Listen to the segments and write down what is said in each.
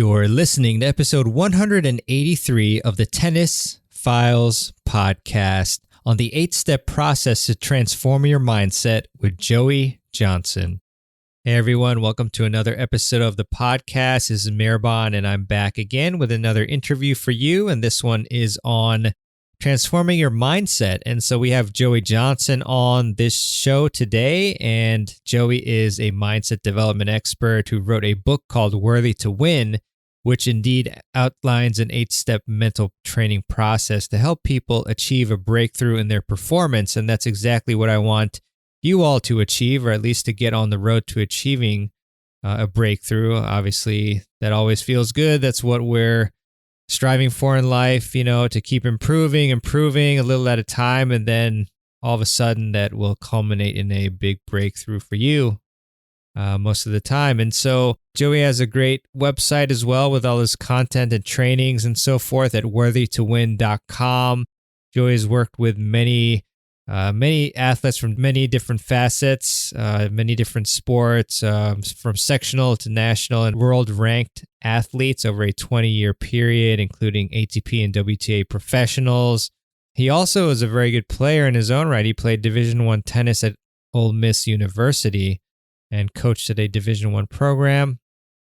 You're listening to episode 183 of the Tennis Files podcast on the 8-step process to transform your mindset with Joey Johnson. Hey everyone, welcome to another episode of the podcast. This is Mirban and I'm back again with another interview for you, and this one is on transforming your mindset. And so we have Joey Johnson on this show today, and Joey is a mindset development expert who wrote a book called Worthy to Win, which indeed outlines an 8-step mental training process to help people achieve a breakthrough in their performance. And that's exactly what I want you all to achieve, or at least to get on the road to achieving a breakthrough. Obviously, that always feels good. That's what we're striving for in life, to keep improving a little at a time, and then all of a sudden that will culminate in a big breakthrough for you most of the time. And so Joey has a great website as well with all his content and trainings and so forth at worthytowin.com. Joey has worked with many athletes from many different facets, many different sports, from sectional to national and world-ranked athletes over a 20-year period, including ATP and WTA professionals. He also is a very good player in his own right. He played Division I tennis at Ole Miss University and coached at a Division I program.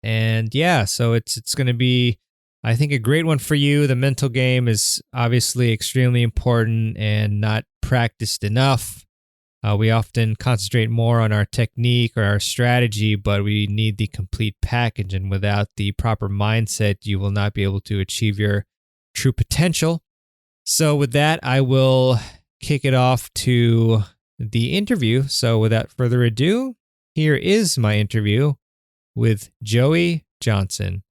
And yeah, so it's going to be, I think, a great one for you. The mental game is obviously extremely important and not practiced enough. We often concentrate more on our technique or our strategy, but we need the complete package. And without the proper mindset, you will not be able to achieve your true potential. So with that, I will kick it off to the interview. So without further ado, here is my interview with Joey Johnson.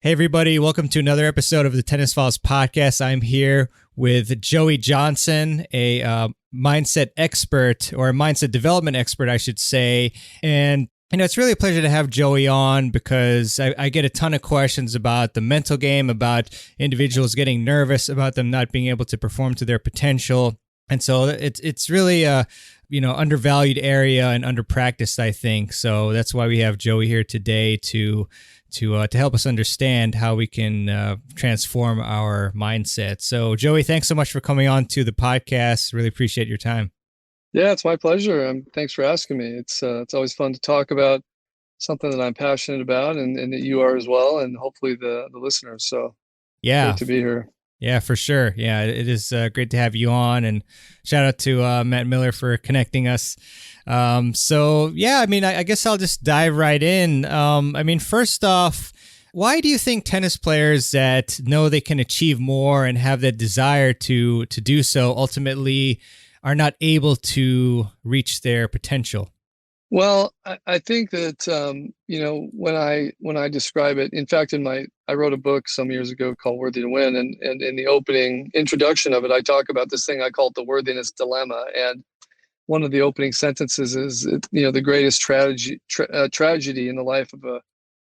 Hey everybody, welcome to another episode of the Tennis Files podcast. I'm here with Joey Johnson, a mindset expert, or a mindset development expert, I should say. And it's really a pleasure to have Joey on because I get a ton of questions about the mental game, about individuals getting nervous, about them not being able to perform to their potential. And so it's really a undervalued area and underpracticed, I think. So that's why we have Joey here today to help us understand how we can transform our mindset. So Joey, thanks so much for coming on to the podcast. Really appreciate your time. Yeah, it's my pleasure. Thanks for asking me. It's always fun to talk about something that I'm passionate about and that you are as well, and hopefully the listeners. So yeah, great to be here. Yeah, for sure. Yeah, it is great to have you on, and shout out to Matt Miller for connecting us. So yeah, I guess I'll just dive right in. First off, why do you think tennis players that know they can achieve more and have that desire to do so ultimately are not able to reach their potential? Well, I think that when I describe it, in fact, I wrote a book some years ago called Worthy to Win, and in the opening introduction of it, I talk about this thing I call it the worthiness dilemma. And one of the opening sentences is, the greatest tragedy in the life of a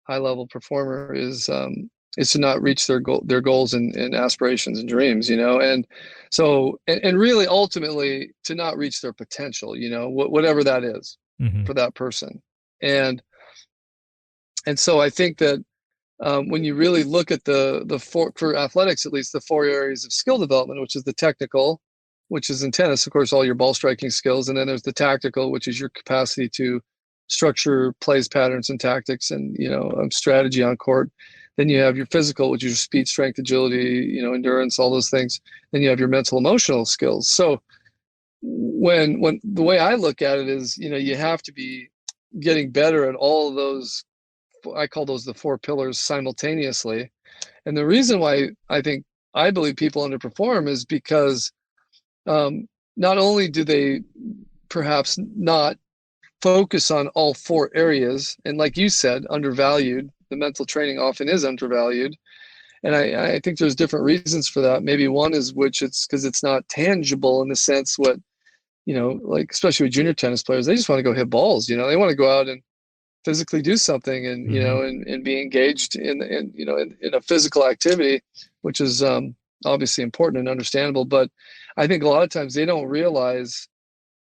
high-level performer is to not reach their goals and aspirations and dreams, and so and really ultimately to not reach their potential, whatever that is. Mm-hmm. For that person. And so I think that when you really look at the four, for athletics at least, the 4 areas of skill development, which is the technical, which is in tennis, of course, all your ball striking skills. And then there's the tactical, which is your capacity to structure plays, patterns, and tactics, and strategy on court. Then you have your physical, which is your speed, strength, agility, endurance, all those things. Then you have your mental, emotional skills. So when the way I look at it is, you have to be getting better at all of those. I call those the 4 pillars simultaneously. And the reason why I believe people underperform is because not only do they perhaps not focus on all 4 areas, and like you said, undervalued. The mental training often is undervalued. And I think there's different reasons for that. Maybe one is it's because it's not tangible in the sense like especially with junior tennis players, they just want to go hit balls. They want to go out and physically do something and, mm-hmm. and be engaged in a physical activity, which is obviously important and understandable. But I think a lot of times they don't realize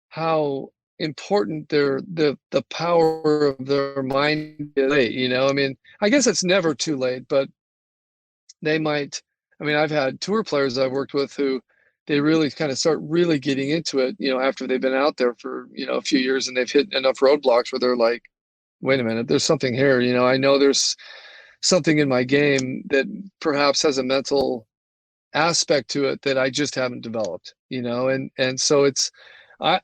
how important the power of their mind is late, I mean, I guess it's never too late, but they might, I mean, I've had tour players I've worked with who they really kind of start really getting into it, after they've been out there for, a few years and they've hit enough roadblocks where they're like, wait a minute, there's something here. I know there's something in my game that perhaps has a mental aspect to it that I just haven't developed, and so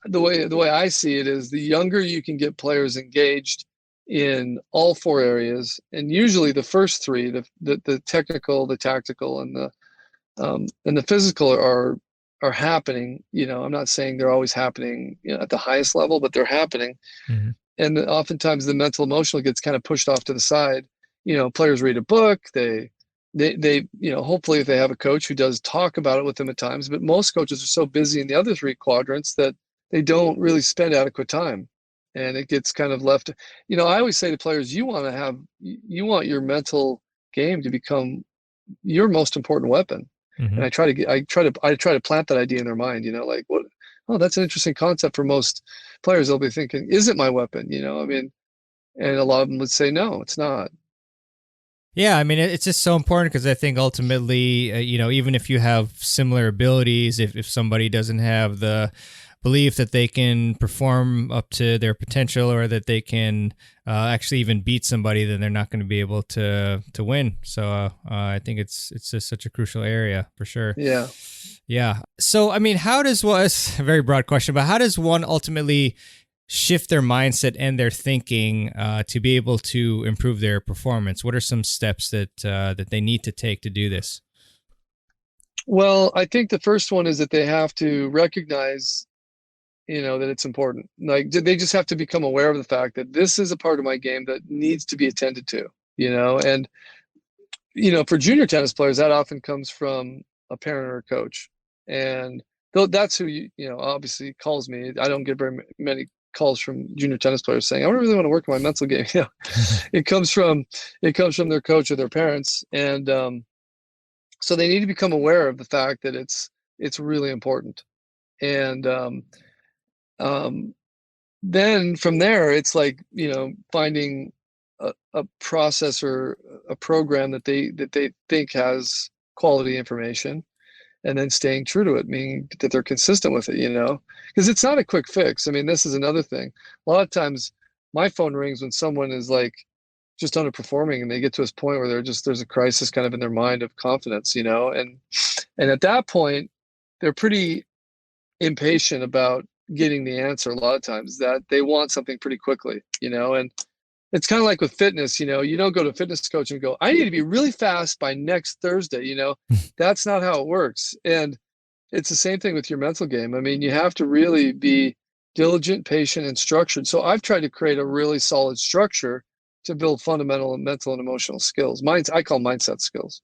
the way I see it is the younger you can get players engaged in all four areas, and usually the first three, the technical, the tactical, and the physical are happening. I'm not saying they're always happening, at the highest level, but they're happening. Mm-hmm. And oftentimes the mental emotional gets kind of pushed off to the side. Players read a book, they hopefully if they have a coach who does talk about it with them at times, but most coaches are so busy in the other three quadrants that they don't really spend adequate time, and it gets kind of left. I always say to players, you want your mental game to become your most important weapon. Mm-hmm. And I try to plant that idea in their mind, like, what, oh, that's an interesting concept. For most players, they'll be thinking, is it my weapon? I mean, and a lot of them would say, no, it's not. Yeah, I mean, it's just so important because I think ultimately, even if you have similar abilities, if somebody doesn't have the belief that they can perform up to their potential or that they can actually even beat somebody, then they're not going to be able to win. So I think it's just such a crucial area for sure. Yeah. Yeah. So, I mean, it's a very broad question, but how does one ultimately shift their mindset and their thinking to be able to improve their performance? What are some steps that they need to take to do this? Well, I think the first one is that they have to recognize, that it's important. Like, they just have to become aware of the fact that this is a part of my game that needs to be attended to, and, for junior tennis players, that often comes from a parent or a coach. And that's who, obviously calls me. I don't get very many calls from junior tennis players saying, I really want to work on my mental game. It comes from their coach or their parents. And, so they need to become aware of the fact that it's really important. And, then from there, it's like, finding a process or a program that they think has quality information, and then staying true to it, meaning that they're consistent with it, because it's not a quick fix. I mean, this is another thing. A lot of times my phone rings when someone is like just underperforming and they get to this point where there's a crisis kind of in their mind of confidence, and at that point, they're pretty impatient about getting the answer. A lot of times that they want something pretty quickly, and it's kind of like with fitness, you don't go to a fitness coach and go, I need to be really fast by next Thursday, that's not how it works. And it's the same thing with your mental game. I mean, you have to really be diligent, patient, and structured. So I've tried to create a really solid structure to build fundamental and mental and emotional skills. I call mindset skills.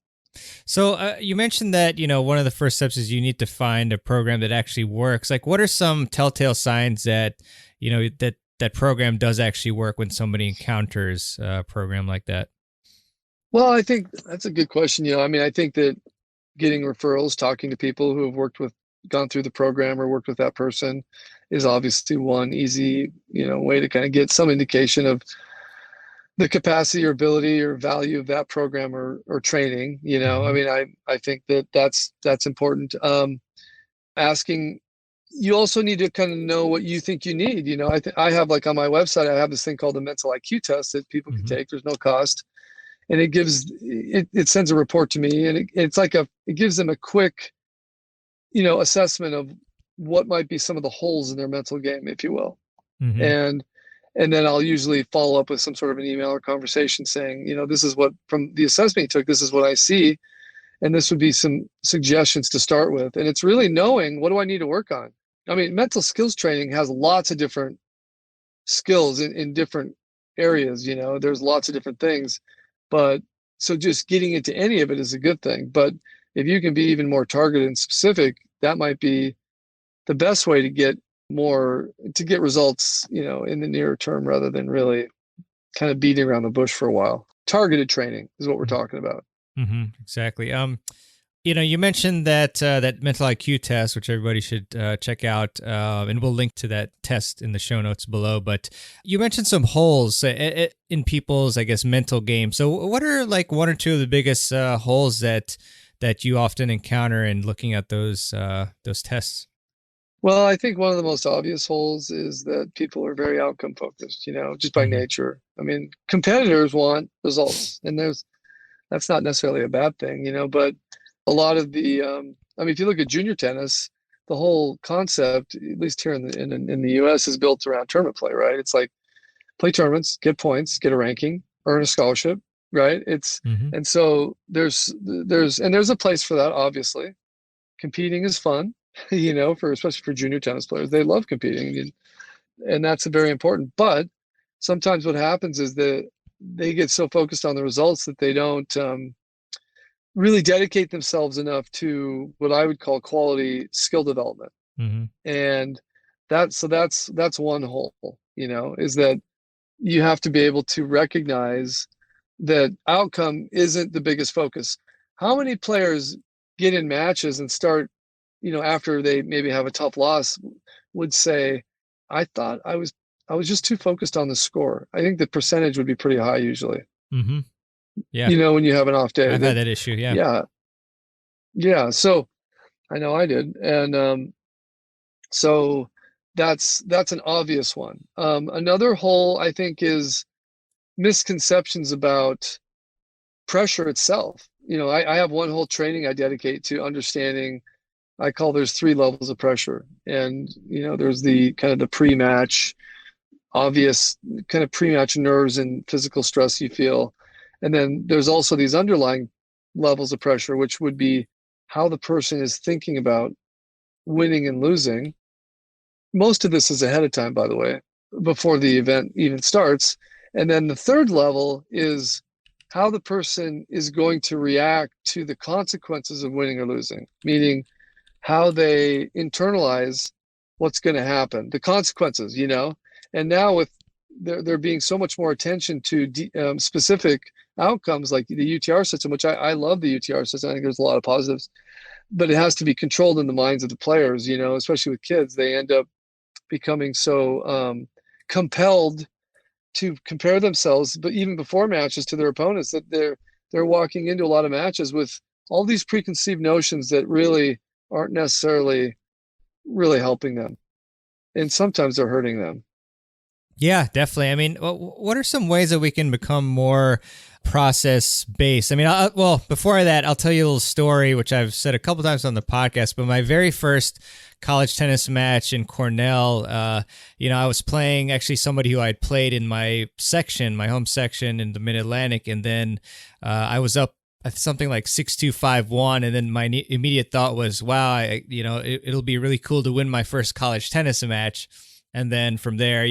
So you mentioned that, one of the first steps is you need to find a program that actually works. Like, what are some telltale signs that, that program does actually work when somebody encounters a program like that? Well, I think that's a good question. I mean, I think that getting referrals, talking to people who have gone through the program or worked with that person is obviously one easy, way to kind of get some indication of the capacity or ability or value of that program or training. I mean, I think that's important. Asking, you also need to kind of know what you think you need. I have, like, on my website, I have this thing called the mental IQ test that people can take. There's no cost. And it sends a report to me, and it gives them a quick, assessment of what might be some of the holes in their mental game, if you will. Mm-hmm. And then I'll usually follow up with some sort of an email or conversation saying, this is what, from the assessment you took, this is what I see. And this would be some suggestions to start with. And it's really knowing, what do I need to work on? I mean, mental skills training has lots of different skills in different areas. There's lots of different things, but so just getting into any of it is a good thing. But if you can be even more targeted and specific, that might be the best way to get results, in the near term, rather than really kind of beating around the bush for a while. Targeted training is what we're talking about. Mm-hmm. Exactly. You mentioned that mental IQ test, which everybody should check out, and we'll link to that test in the show notes below. But you mentioned some holes in people's, I guess, mental game. So, what are like one or two of the biggest holes that you often encounter in looking at those tests? Well, I think one of the most obvious holes is that people are very outcome focused, just by nature. I mean, competitors want results, and that's not necessarily a bad thing, but a lot of if you look at junior tennis, the whole concept, at least here in the US, is built around tournament play, right? It's like play tournaments, get points, get a ranking, earn a scholarship, right? And so there's a place for that, obviously. Competing is fun, especially for junior tennis players. They love competing, and that's very important. But sometimes what happens is that they get so focused on the results that they don't really dedicate themselves enough to what I would call quality skill development. And that's one hole, is that you have to be able to recognize that outcome isn't the biggest focus. How many players get in matches and start, after they maybe have a tough loss, would say, I thought I was just too focused on the score. I think the percentage would be pretty high usually. Yeah. When you have an off day. I've had that issue. Yeah. Yeah. Yeah. So I know I did. And so that's an obvious one. Another hole, I think, is misconceptions about pressure itself. I have one whole training I dedicate to understanding. I call there's 3 levels of pressure. And, there's the kind of the pre-match, obvious kind of pre-match nerves and physical stress you feel. And then there's also these underlying levels of pressure, which would be how the person is thinking about winning and losing. Most of this is ahead of time, by the way, before the event even starts. And then the third level is how the person is going to react to the consequences of winning or losing, meaning how they internalize what's going to happen, the consequences, And now with there being so much more attention to specific outcomes like the UTR system, which I love the UTR system. I think there's a lot of positives, but it has to be controlled in the minds of the players, especially with kids. They end up becoming so compelled to compare themselves, but even before matches, to their opponents, that they're walking into a lot of matches with all these preconceived notions that really aren't necessarily really helping them. And sometimes they're hurting them. Yeah, definitely. I mean, what are some ways that we can become more process-based? I mean, before that, I'll tell you a little story, which I've said a couple times on the podcast, but my very first college tennis match in Cornell, I was playing actually somebody who I'd played in my home section in the Mid-Atlantic, and then I was up something like 6-2, 5-1, and then my immediate thought was, wow, it'll be really cool to win my first college tennis match. And then from there,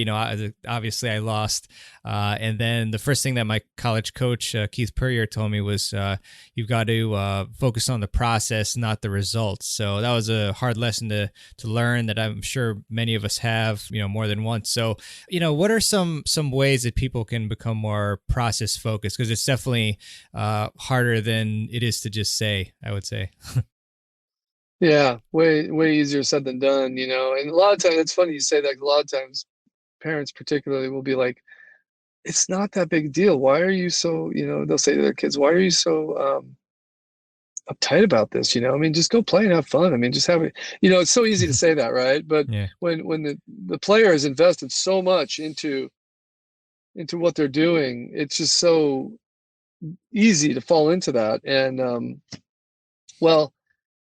obviously I lost. And then the first thing that my college coach, Keith Purrier, told me was, you've got to focus on the process, not the results. So that was a hard lesson to learn that I'm sure many of us have, more than once. So, what are some ways that people can become more process focused? Because it's definitely harder than it is to just say, I would say. Yeah, way easier said than done, And a lot of times, it's funny you say that. A lot of times, parents particularly will be like, "It's not that big a deal. Why are you so?" They'll say to their kids, "Why are you so uptight about this?" I mean, just go play and have fun. I mean, just have it. It's so easy to say that, right? But Yeah. when the player has invested so much into what they're doing, it's just so easy to fall into that. And well.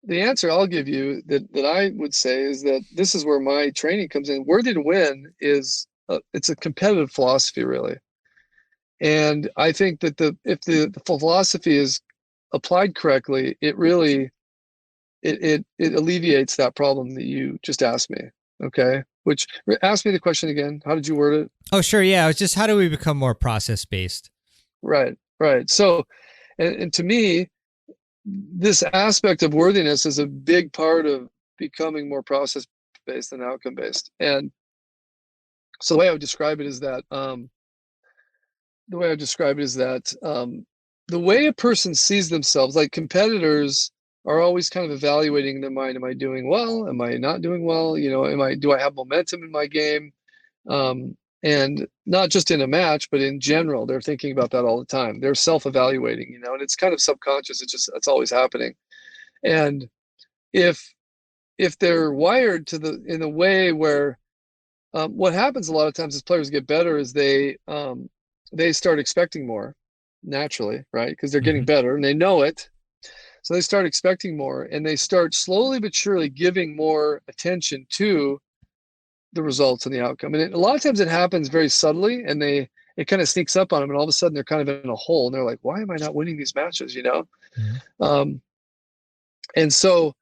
The answer I'll give you that I would say is that this is where my training comes in. Worthy to win is it's a competitive philosophy, really. And I think that if the philosophy is applied correctly, it really it alleviates that problem that you just asked me. Okay, which ask me the question again. How did you word it? Oh, sure. Yeah, it was just how do we become more process based? Right. So, and to me, this aspect of worthiness is a big part of becoming more process-based than outcome-based. And so the way I would describe it is that the way a person sees themselves, like competitors are always kind of evaluating their mind. Am I doing well? Am I not doing well? Do I have momentum in my game? And not just in a match, but in general, they're thinking about that all the time. They're self-evaluating, and it's kind of subconscious. It's always happening. And if they're wired in a way where what happens a lot of times as players get better is they start expecting more naturally, right? Because they're getting better and they know it. So they start expecting more, and they start slowly but surely giving more attention to the results and the outcome. And a lot of times it happens very subtly, and it kind of sneaks up on them, and all of a sudden they're kind of in a hole, and they're like, why am I not winning these matches? And so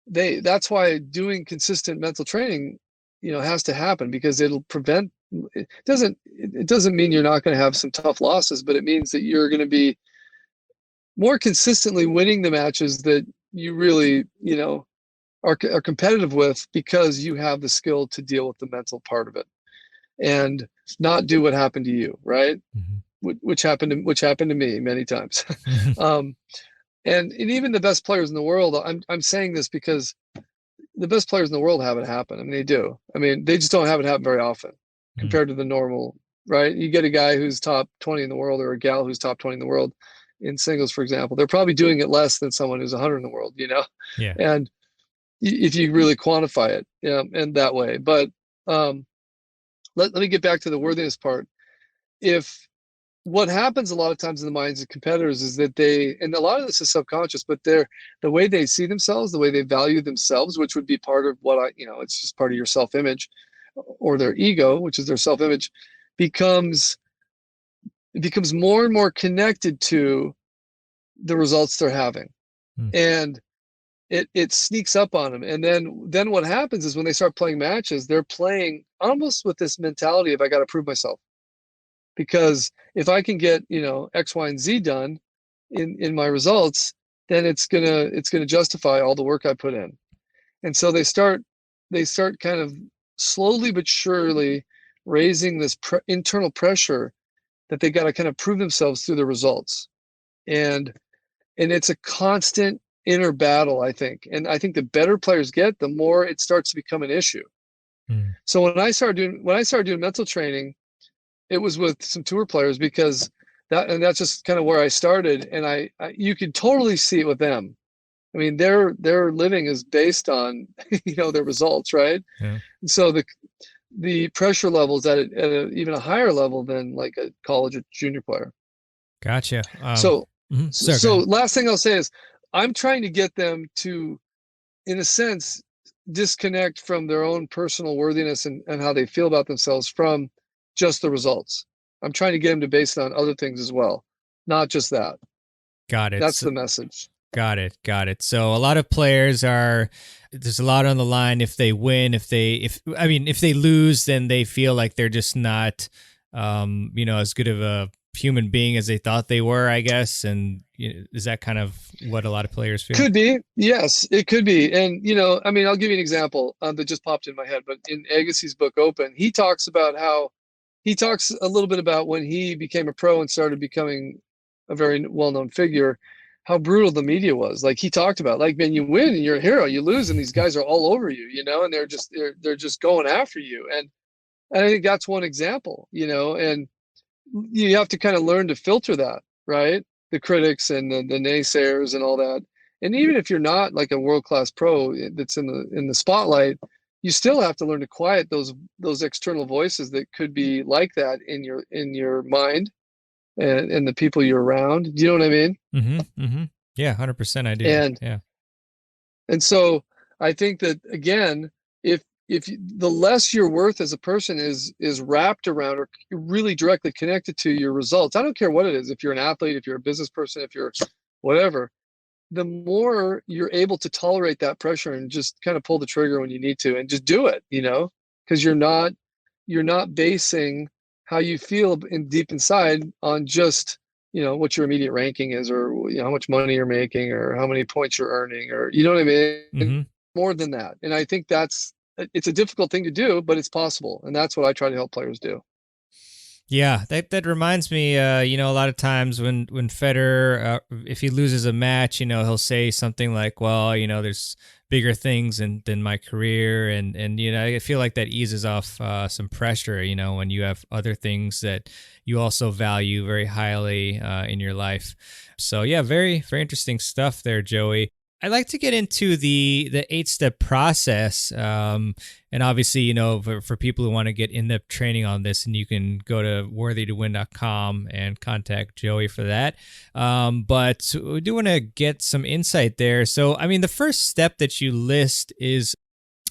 that's why doing consistent mental training, has to happen, because it'll prevent, it doesn't mean you're not going to have some tough losses, but it means that you're going to be more consistently winning the matches that you really, are competitive with, because you have the skill to deal with the mental part of it and not do what happened to you, right? Which happened to me many times. And even the best players in the world, I'm saying this because the best players in the world have it happen. I mean, they do. I mean, they just don't have it happen very often compared to the normal, right? You get a guy who's top 20 in the world, or a gal who's top 20 in the world in singles, for example. They're probably doing it less than someone who's 100 in the world, Yeah. And if you really quantify it, in that way. But let me get back to the worthiness part. What happens a lot of times in the minds of competitors is that and a lot of this is subconscious, but the way they see themselves, the way they value themselves, which would be part of it's just part of your self-image, or their ego, which is their self-image, becomes more and more connected to the results they're having. And it sneaks up on them. And then what happens is when they start playing matches, they're playing almost with this mentality of, I got to prove myself. Because if I can get, X, Y, and Z done in my results, then it's gonna justify all the work I put in. And so they start kind of slowly but surely raising this internal pressure that they got to kind of prove themselves through the results. And it's a constant inner battle, I think. And I think the better players get, the more it starts to become an issue. So when I started doing mental training, it was with some tour players, because that's just kind of where I started. And you could totally see it with them. I mean, their living is based on, their results, right? Yeah. And so the pressure levels at even a higher level than like a college or junior player. Gotcha. So Sorry, last thing I'll say is, I'm trying to get them to, in a sense, disconnect from their own personal worthiness and how they feel about themselves from just the results. I'm trying to get them to base it on other things as well, not just that. Got it. That's the message. Got it. So a lot of players there's a lot on the line. If they win, if they lose, then they feel like they're just not, as good of a human being as they thought they were, I guess. And is that kind of what a lot of players feel? Could be. Yes, it could be. And, I'll give you an example that just popped in my head, but in Agassi's book, Open, he talks a little bit about when he became a pro and started becoming a very well-known figure, how brutal the media was. Like, he talked about, like, man, you win and you're a hero, you lose and these guys are all over you, and they're just going after you. And I think that's one example, and you have to kind of learn to filter that, right? The critics and the naysayers and all that. And even if you're not like a world-class pro that's in the spotlight, you still have to learn to quiet those external voices that could be like that in your mind and the people you're around. Do you know what I mean? Yeah, 100%. I do. And so I think that, again, if the less your worth as a person is wrapped around or really directly connected to your results, I don't care what it is, if you're an athlete, if you're a business person, if you're whatever, the more you're able to tolerate that pressure and just kind of pull the trigger when you need to and just do it, because you're not basing how you feel deep inside on just, what your immediate ranking is, or how much money you're making, or how many points you're earning, or you know what I mean? More than that. And I think it's a difficult thing to do, but it's possible. And that's what I try to help players do. Yeah, that reminds me. A lot of times when Federer, if he loses a match, he'll say something like, "Well, there's bigger things than my career," and I feel like that eases off some pressure. When you have other things that you also value very highly in your life. So yeah, very very interesting stuff there, Joey. I'd like to get into the 8-step process. And obviously, for people who want to get in-depth training on this, and you can go to worthytowin.com and contact Joey for that. But we do want to get some insight there. So, I mean, the first step that you list is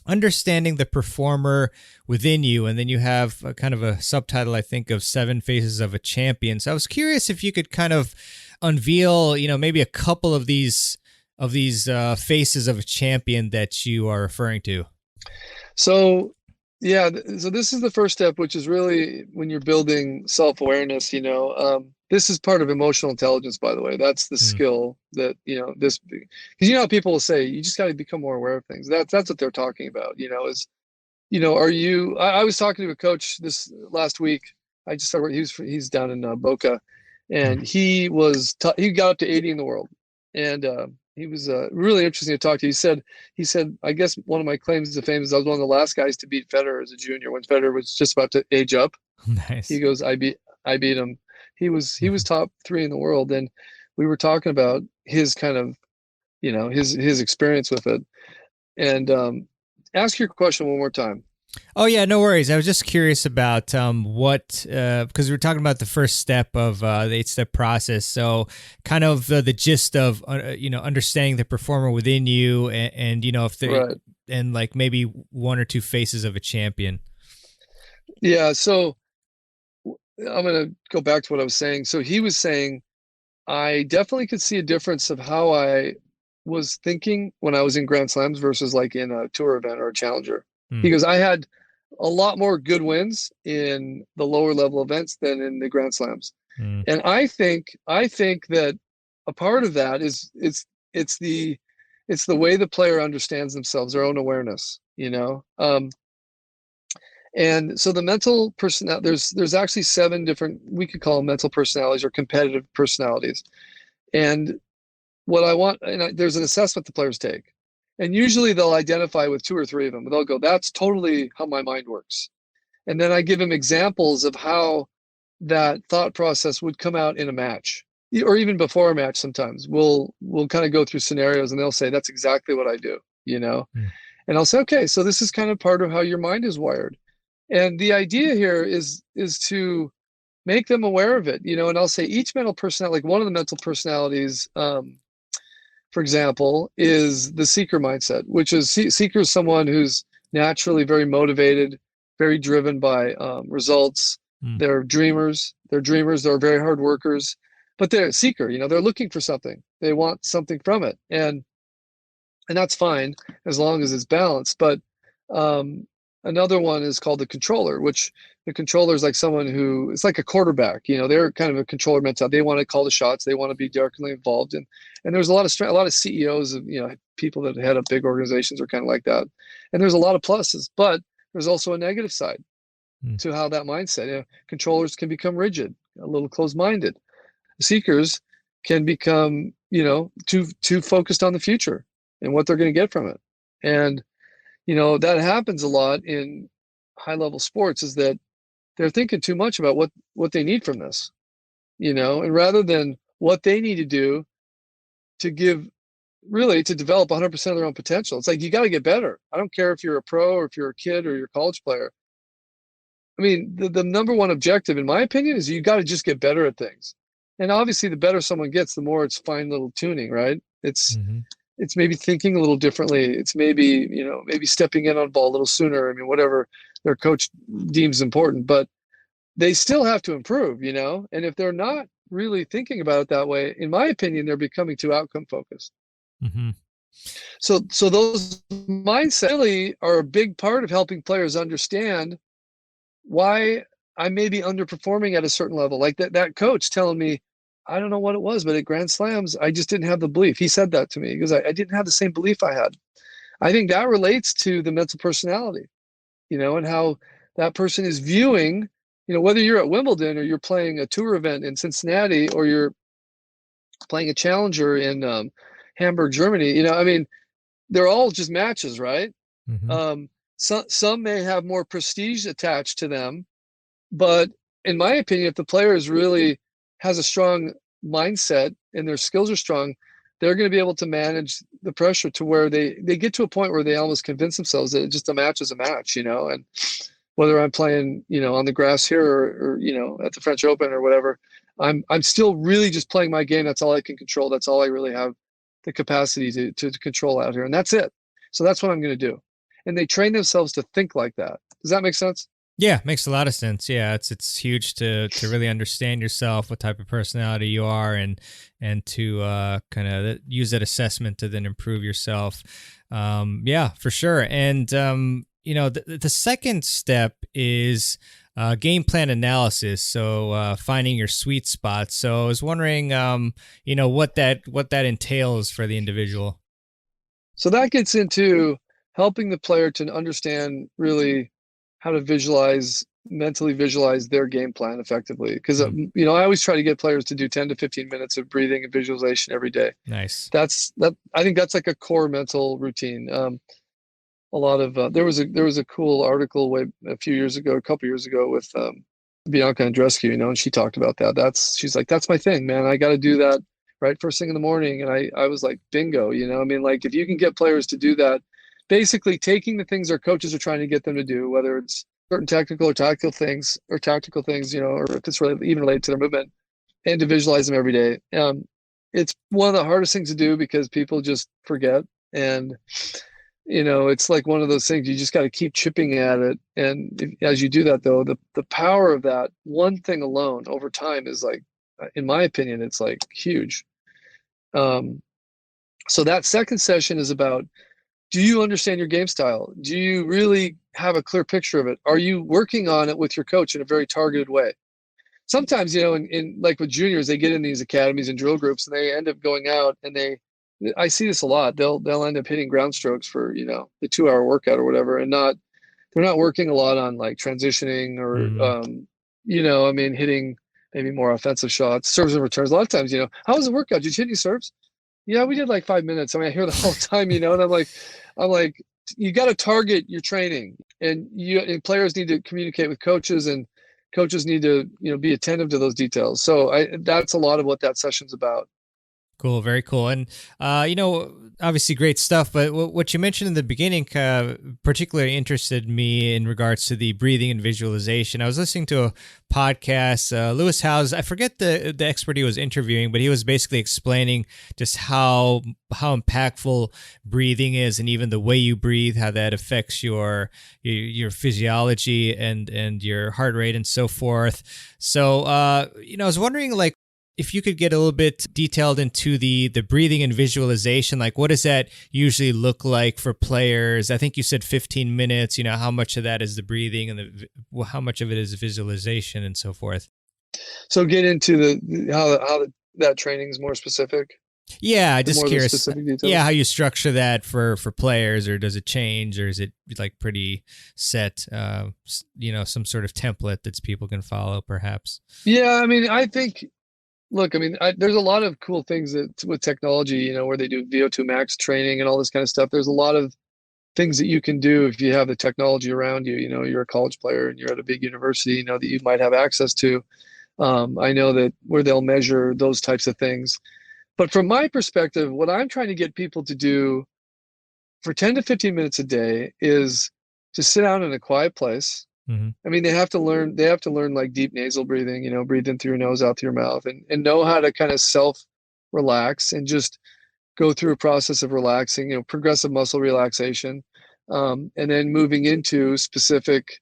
understanding the performer within you. And then you have a kind of a subtitle, I think, of 7 Faces of a Champion. So I was curious if you could kind of unveil, maybe a couple of these faces of a champion that you are referring to. So, yeah, so this is the first step, which is really when you're building self-awareness, this is part of emotional intelligence, by the way. That's the skill that, because how people will say, you just got to become more aware of things. That's what they're talking about, are you, I was talking to a coach this last week. I just started, he's down in Boca, and he got up to 80 in the world. And, he was really interesting to talk to. He said, I guess one of my claims to fame is I was one of the last guys to beat Federer as a junior when Federer was just about to age up. Nice. He goes, I beat him. He was top 3 in the world, and we were talking about his kind of, his experience with it. And ask your question one more time. Oh yeah, no worries. I was just curious about what because we were talking about the first step of the 8-step process. So kind of the gist of understanding the performer within you, and if they Right. and like maybe 1 or 2 faces of a champion. Yeah. So I'm going to go back to what I was saying. So he was saying, I definitely could see a difference of how I was thinking when I was in Grand Slams versus like in a tour event or a challenger. Because I had a lot more good wins in the lower level events than in the Grand Slams. And I think that a part of that is it's the way the player understands themselves, their own awareness, and so the mental there's actually 7 different, we could call them mental personalities or competitive personalities. And what I want, and there's an assessment the players take. And usually they'll identify with 2 or 3 of them. They'll go, that's totally how my mind works. And then I give them examples of how that thought process would come out in a match, or even before a match. Sometimes we'll kind of go through scenarios and they'll say, that's exactly what I do, And I'll say, okay, so this is kind of part of how your mind is wired. And the idea here is to make them aware of it, and I'll say each mental personality, like one of the mental personalities, for example, is the seeker mindset, which is seeker is someone who's naturally very motivated, very driven by results. They're dreamers. They're very hard workers, but they're a seeker. They're looking for something. They want something from it, and that's fine as long as it's balanced. But another one is called the controller, which the controller is like someone who it's like a quarterback. They're kind of a controller mentality. They want to call the shots. They want to be directly involved. And there's a lot of CEOs of people that head up big organizations are kind of like that. And there's a lot of pluses, but there's also a negative side to how that mindset. Controllers can become rigid, a little closed-minded. Seekers can become too focused on the future and what they're going to get from it. And that happens a lot in high-level sports, is that they're thinking too much about what they need from this, and rather than what they need to do to develop 100% of their own potential. It's like, you got to get better. I don't care if you're a pro or if you're a kid or you're a college player. I mean, the number one objective, in my opinion, is you got to just get better at things. And obviously, the better someone gets, the more it's fine little tuning, right? It's maybe thinking a little differently. It's maybe stepping in on ball a little sooner. I mean, whatever their coach deems important, but they still have to improve, And if they're not really thinking about it that way, in my opinion, they're becoming too outcome focused. So those mindsets really are a big part of helping players understand why I may be underperforming at a certain level. Like that coach telling me, I don't know what it was, but at Grand Slams, I just didn't have the belief. He said that to me because I didn't have the same belief I had. I think that relates to the mental personality, and how that person is viewing whether you're at Wimbledon or you're playing a tour event in Cincinnati or you're playing a challenger in Hamburg, Germany, I mean, they're all just matches, right? Mm-hmm. Some may have more prestige attached to them, but in my opinion, if the player really has a strong mindset and their skills are strong, they're going to be able to manage the pressure to where they get to a point where they almost convince themselves that just a match is a match, and whether I'm playing, on the grass here or at the French Open or whatever, I'm still really just playing my game. That's all I can control. That's all I really have the capacity to control out here. And that's it. So that's what I'm going to do. And they train themselves to think like that. Does that make sense? Yeah, makes a lot of sense. Yeah, it's huge to really understand yourself, what type of personality you are, and to kind of use that assessment to then improve yourself. Yeah, for sure. And the second step is game plan analysis. So finding your sweet spot. So I was wondering, what that entails for the individual. So that gets into helping the player to understand really how to mentally visualize their game plan effectively. Because, I always try to get players to do 10 to 15 minutes of breathing and visualization every day. Nice. I think that's like a core mental routine. A lot of, there was a cool article a couple years ago with Bianca Andreescu, and she talked about that. She's like, that's my thing, man. I got to do that right first thing in the morning. And I was like, bingo, I mean, like if you can get players to do that, basically taking the things our coaches are trying to get them to do, whether it's certain technical or tactical things, or if it's even related to their movement, and to visualize them every day. It's one of the hardest things to do because people just forget. And, it's like one of those things, you just got to keep chipping at it. And as you do that, though, the power of that one thing alone over time is like, in my opinion, it's like huge. So that second session is about, do you understand your game style? Do you really have a clear picture of it? Are you working on it with your coach in a very targeted way? Sometimes, in like with juniors, they get in these academies and drill groups and they end up going out and I see this a lot. They'll end up hitting ground strokes for, the 2-hour workout or whatever, and they're not working a lot on like transitioning or, I mean, hitting maybe more offensive shots, serves and returns. A lot of times, how was the workout? Did you hit any serves? Yeah, we did like 5 minutes. I mean, I hear the whole time, and I'm like, you got to target your training, and players need to communicate with coaches, and coaches need to, be attentive to those details. So that's a lot of what that session's about. Cool. Very cool. And, obviously great stuff, but what you mentioned in the beginning particularly interested me in regards to the breathing and visualization. I was listening to a podcast, Lewis Howes, I forget the expert he was interviewing, but he was basically explaining just how impactful breathing is, and even the way you breathe, how that affects your physiology and your heart rate and so forth. So, I was wondering, like, if you could get a little bit detailed into the breathing and visualization, like what does that usually look like for players? I think you said 15 minutes, how much of that is the breathing and how much of it is visualization and so forth? So get into how that training is more specific. Yeah, just curious. Yeah, how you structure that for players, or does it change, or is it like pretty set, some sort of template that people can follow perhaps? Yeah, I mean, I think, look, I mean, there's a lot of cool things with technology, where they do VO2 max training and all this kind of stuff. There's a lot of things that you can do if you have the technology around you. You're a college player and you're at a big university, that you might have access to. I know that where they'll measure those types of things. But from my perspective, what I'm trying to get people to do for 10 to 15 minutes a day is to sit down in a quiet place. Mm-hmm. I mean, they have to learn like deep nasal breathing, breathe in through your nose, out through your mouth, and know how to kind of self-relax and just go through a process of relaxing, progressive muscle relaxation, and then moving into specific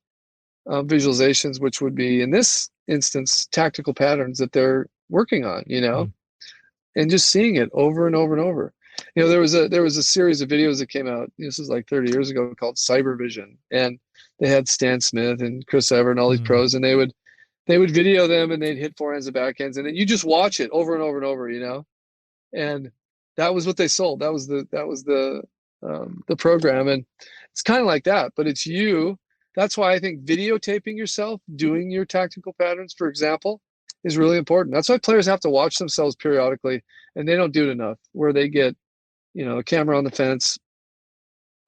visualizations, which would be, in this instance, tactical patterns that they're working on, and just seeing it over and over and over. There was a series of videos that came out, this was like 30 years ago, called Cyber Vision, and they had Stan Smith and Chris Evert and all these pros, and they would video them and they'd hit forehands and backhands, and then you just watch it over and over and over, and that was what they sold. That was the program, and it's kind of like that, but it's you That's why I think videotaping yourself doing your tactical patterns, for example, is really important. That's why players have to watch themselves periodically, and they don't do it enough, where they get, a camera on the fence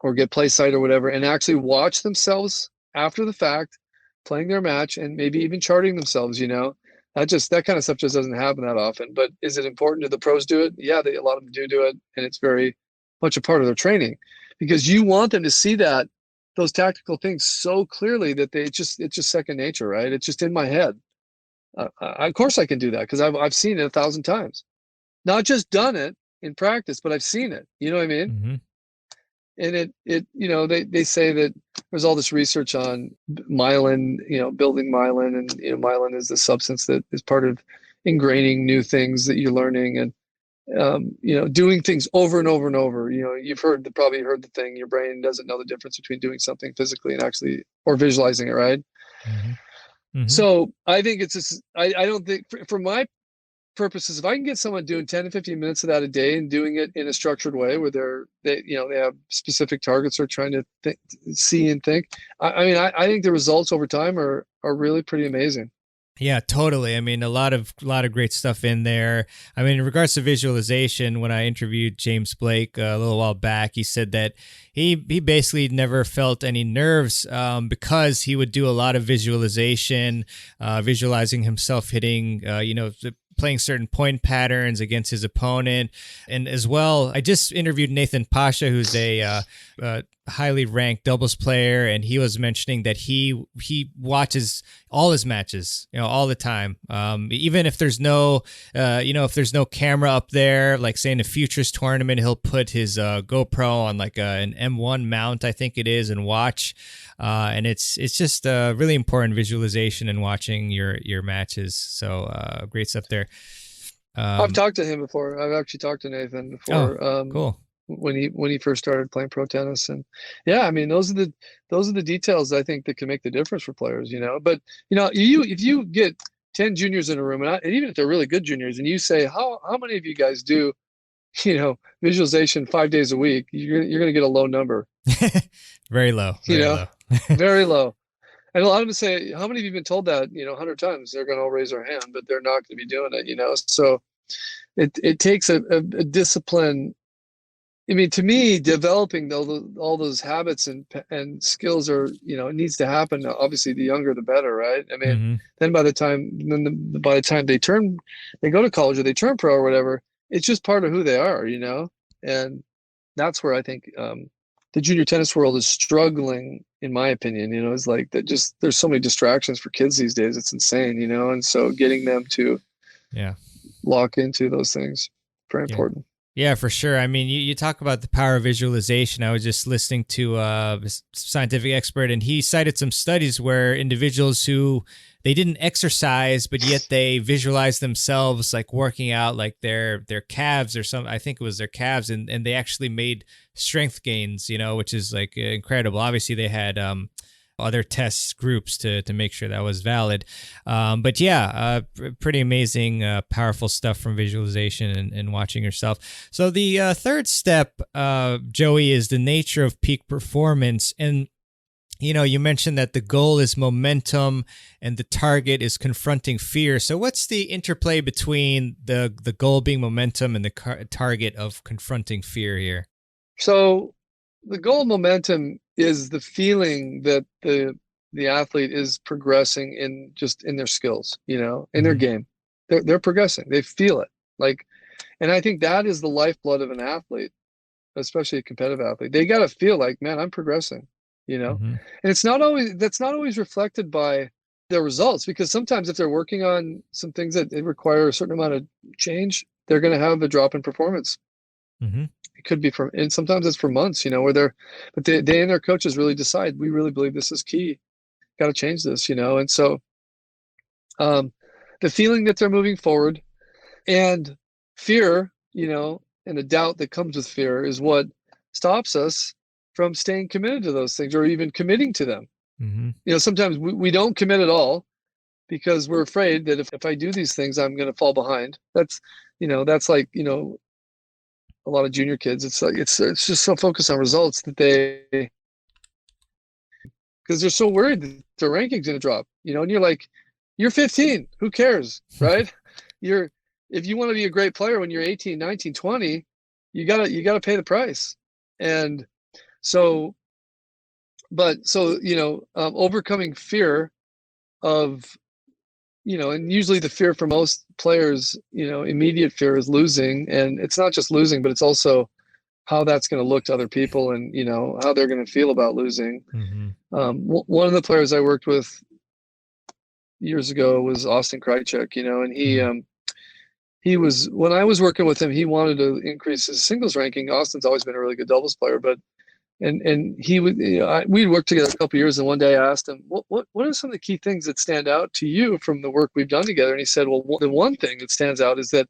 or get play sight or whatever, and actually watch themselves after the fact, playing their match, and maybe even charting themselves. That kind of stuff just doesn't happen that often. But is it important? Do the pros do it? Yeah, a lot of them do it, and it's very much a part of their training, because you want them to see those tactical things so clearly that it's just second nature, right? It's just in my head. Of course I can do that, because I've seen it 1,000 times, not just done it in practice, but I've seen it. You know what I mean? Mm-hmm. And they say that there's all this research on myelin, building myelin, and myelin is the substance that is part of ingraining new things that you're learning, and doing things over and over and over. You've probably heard the thing, your brain doesn't know the difference between doing something physically and actually, or visualizing it, right? Mm-hmm. Mm-hmm. So I think it's just, I don't think, for my purposes, if I can get someone doing 10 to 15 minutes of that a day and doing it in a structured way where they have specific targets they're trying to see and think, I think the results over time are really pretty amazing. Yeah, totally. I mean, a lot of great stuff in there. I mean, in regards to visualization, when I interviewed James Blake a little while back, he said that he basically never felt any nerves because he would do a lot of visualization, visualizing himself hitting, playing certain point patterns against his opponent. And as well, I just interviewed Nathan Pasha, who's a highly ranked doubles player, and he was mentioning that he watches all his matches, all the time. Even if there's no, if there's no camera up there, like say in a futures tournament, he'll put his GoPro on like an M1 mount, I think it is, and watch. And it's just really important visualization and watching your matches. So great stuff there. I've talked to him before. I've actually talked to Nathan before. Cool. When he first started playing pro tennis, and yeah, I mean, those are the details I think that can make the difference for players. But if you get 10 juniors in a room, and even if they're really good juniors, and you say, how many of you guys do visualization 5 days a week, you're going to get a low number. Very low. Very low. Very low. And a lot of them say, how many of you have been told that 100 times? They're going to all raise their hand, but they're not going to be doing it. So it takes a discipline. I mean, to me, developing all those habits and skills are, it needs to happen. Obviously, the younger, the better, right? I mean, then by the time they go to college or they turn pro or whatever, it's just part of who they are, and that's where I think the junior tennis world is struggling, in my opinion. It's like that. Just there's so many distractions for kids these days. It's insane, and so getting them to lock into those things, very important. Yeah, for sure. I mean, you talk about the power of visualization. I was just listening to a scientific expert, and he cited some studies where individuals who they didn't exercise, but yet they visualized themselves like working out, like their calves or something. I think it was their calves, and they actually made strength gains, which is like incredible. Obviously, they had other test groups to make sure that was valid. But yeah, pretty amazing, powerful stuff from visualization and watching yourself. So the third step, Joey, is the nature of peak performance. And, you mentioned that the goal is momentum and the target is confronting fear. So what's the interplay between the goal being momentum and the target of confronting fear here? So the goal of momentum is the feeling that the athlete is progressing in their skills, in their game. They're progressing. They feel it. And I think that is the lifeblood of an athlete, especially a competitive athlete. They got to feel like, man, I'm progressing, and that's not always reflected by their results, because sometimes if they're working on some things that they require a certain amount of change, they're going to have a drop in performance. It could be and sometimes it's for months, where but they and their coaches really decide, we really believe this is key. Got to change this, and so the feeling that they're moving forward, and fear, and the doubt that comes with fear is what stops us from staying committed to those things or even committing to them. Sometimes we don't commit at all because we're afraid that if I do these things, I'm going to fall behind. That's like, a lot of junior kids, it's like it's just so focused on results that they because they're so worried that their ranking's going to drop, and you're like, you're 15, who cares, right? If you want to be a great player when you're 18, 19, 20, you gotta pay the price. And so, overcoming fear of, and usually the fear for most players, immediate fear is losing. And it's not just losing, but it's also how that's going to look to other people and, how they're going to feel about losing. Mm-hmm. One of the players I worked with years ago was Austin Krajicek, and he was, when I was working with him, he wanted to increase his singles ranking. Austin's always been a really good doubles player, but and he would, we'd worked together a couple of years, and one day I asked him, what are some of the key things that stand out to you from the work we've done together? And he said, well, the one thing that stands out is that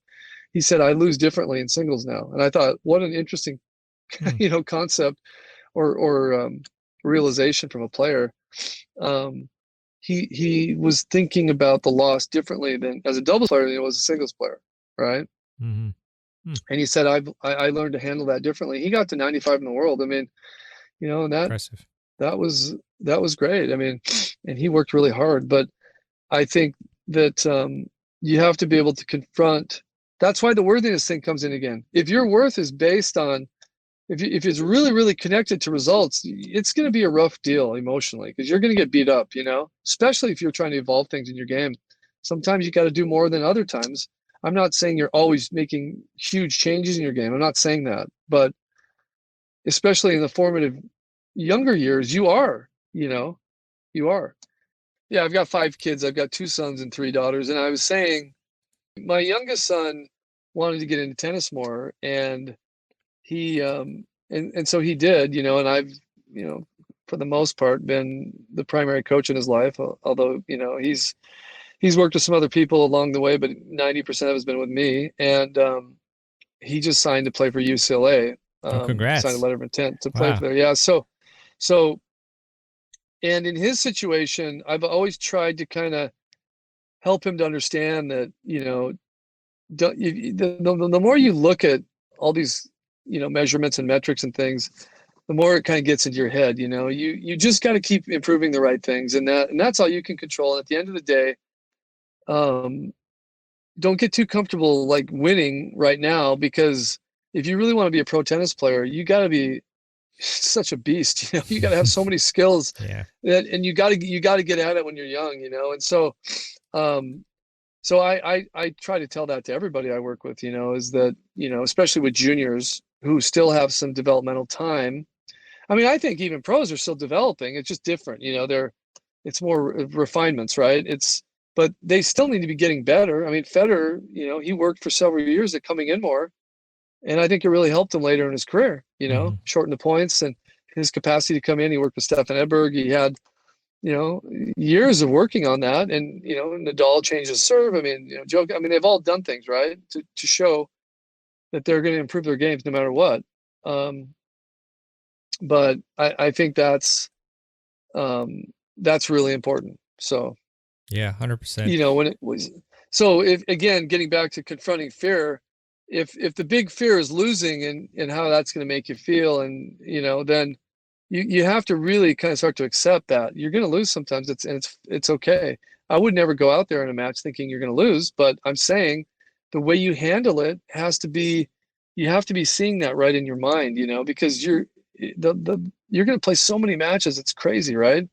he said, I lose differently in singles now. And I thought, what an interesting, concept or realization from a player. He was thinking about the loss differently than as a doubles player than he was a singles player, right? Mm-hmm. And he said, I learned to handle that differently. He got to 95 in the world. I mean, and Impressive. that was great. I mean, and he worked really hard, but I think that you have to be able to confront. That's why the worthiness thing comes in again. If your worth is based on, if it's really, really connected to results, it's going to be a rough deal emotionally because you're going to get beat up, especially if you're trying to evolve things in your game. Sometimes you got to do more than other times. I'm not saying you're always making huge changes in your game. I'm not saying that, but especially in the formative younger years, you are. Yeah, I've got 5 kids. I've got 2 sons and 3 daughters. And I was saying, my youngest son wanted to get into tennis more, and he and so he did, and I've, for the most part been the primary coach in his life, although, he's worked with some other people along the way, but 90% of it has been with me. And he just signed to play for UCLA. Congrats. Signed a letter of intent to play for there. Yeah. So, and in his situation, I've always tried to kind of help him to understand that, the more you look at all these, measurements and metrics and things, the more it kind of gets into your head. You just got to keep improving the right things, and that's all you can control. And at the end of the day, don't get too comfortable like winning right now, because if you really want to be a pro tennis player, you got to be such a beast. You got to have so many skills. Yeah. And you got to get at it when you're young. And so, so I try to tell that to everybody I work with. Is that, especially with juniors who still have some developmental time. I mean, I think even pros are still developing. It's just different. It's more refinements, right? But they still need to be getting better. I mean, Federer, he worked for several years at coming in more. And I think it really helped him later in his career, shorten the points and his capacity to come in. He worked with Stefan Edberg. He had, years of working on that. And, Nadal changed his serve. I mean, they've all done things, right, to show that they're going to improve their games no matter what. But I think that's really important. So. Yeah, 100%. When it was, so if, again, getting back to confronting fear, if the big fear is losing and how that's going to make you feel, and, then you have to really kind of start to accept that you're going to lose sometimes. It's okay. I would never go out there in a match thinking you're going to lose, but I'm saying the way you handle it has to be, you have to be seeing that right in your mind, because you're going to play so many matches. It's crazy. Right.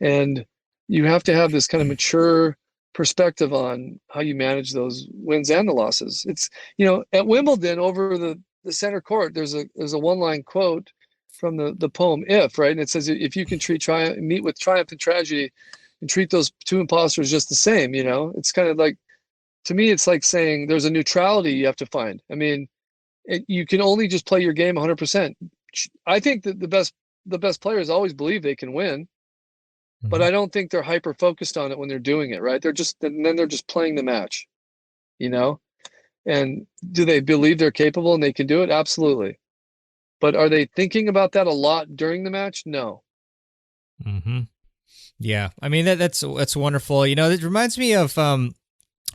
And you have to have this kind of mature perspective on how you manage those wins and the losses. It's, at Wimbledon over the center court, there's a one-line quote from the poem If, right? And it says, if you can meet with triumph and tragedy and treat those 2 imposters just the same, it's kind of like, to me, it's like saying there's a neutrality you have to find. I mean, you can only just play your game 100%. I think that the best players always believe they can win. But I don't think they're hyper focused on it when they're doing it, right? They're just playing the match, and do they believe they're capable and they can do it? Absolutely. But are they thinking about that a lot during the match? No. Mm-hmm. Yeah. I mean, that's wonderful. It reminds me of a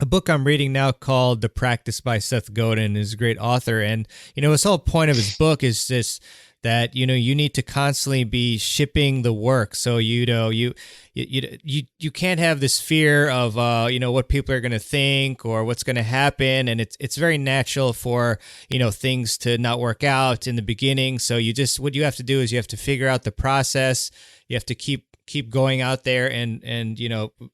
book I'm reading now called The Practice by Seth Godin. Is a great author. And, his whole point of his book is this, that, you need to constantly be shipping the work. So, you can't have this fear of, what people are going to think or what's going to happen. And it's very natural for, things to not work out in the beginning. So what you have to do is you have to figure out the process. You have to keep going out there and